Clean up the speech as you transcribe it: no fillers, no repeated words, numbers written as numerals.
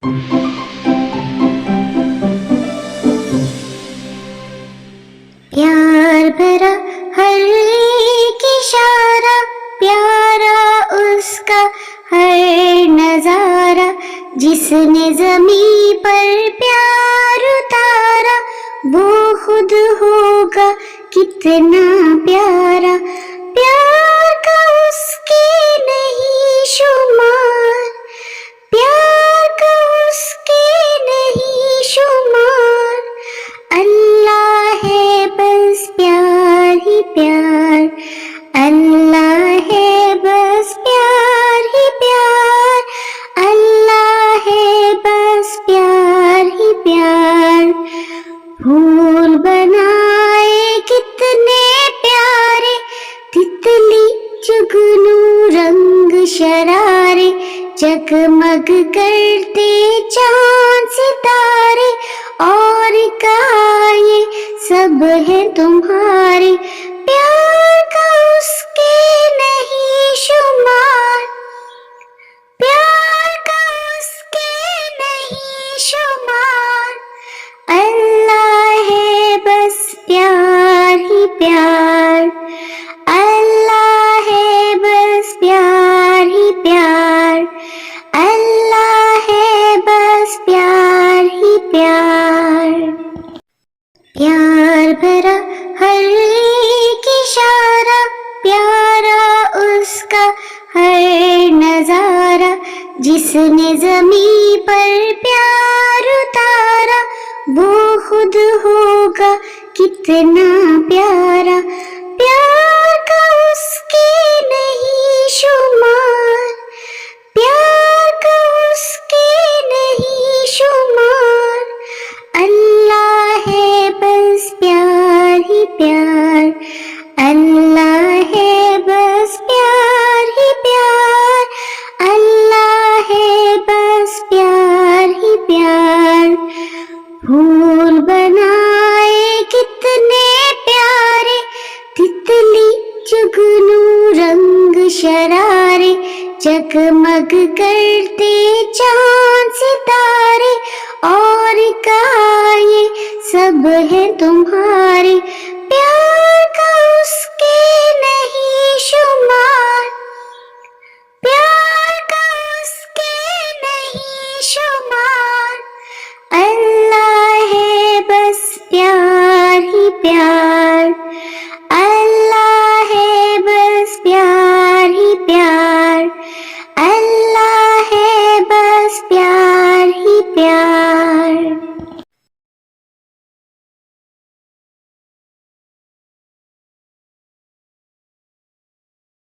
प्यार भरा हर एक इशारा, प्यारा उसका हर नजारा, जिसने ज़मीं पर प्यार उतारा वो खुद होगा कितना प्यारा। प्यार का उसके नहीं शुमार, प्यार का उसके नहीं शुमार। अल्लाह है बस प्यार ही प्यार, अल्लाह है बस प्यार ही प्यार, अल्लाह है बस प्यार ही प्यार। फूल बनाए कितने प्यारे, तितली जुगनू रंग शरारे, जगमग करते चांद सितारे, और कहा ये सब है तुम्हारे। प्यार का उसके नहीं शुमार, प्यार का उसके नहीं शुमार। अल्लाह है बस प्यार ही प्यार, अल्लाह है बस प्यार ही प्यार, अल्लाह है बस प्यार ही प्यार। प्यार भरा हर एक इशारा, प्यारा उसका हर नजारा, जिसने ज़मीं पर प्यार उतारा वो खुद होगा कितना प्यारा। प्यार का उसके नहीं शुमार, प्यार का उसके नहीं शुमार। अल्लाह है बस प्यार ही प्यार, अल्लाह है बस प्यार ही प्यार, अल्लाह है बस प्यार ही प्यार। फूल बनाए कितने प्यारे, तितली जुगनू रंग शरारे, जगमग करते चांद सितारे, और कहा ये सब है तुम्हारे। प्यार का उसके नहीं शुमार, प्यार का उसके नहीं शुमार। अल्लाह है बस प्यार ही प्यार, अल्लाह है बस प्यार ही प्यार, अल्लाह है बस प्यार ही प्यार।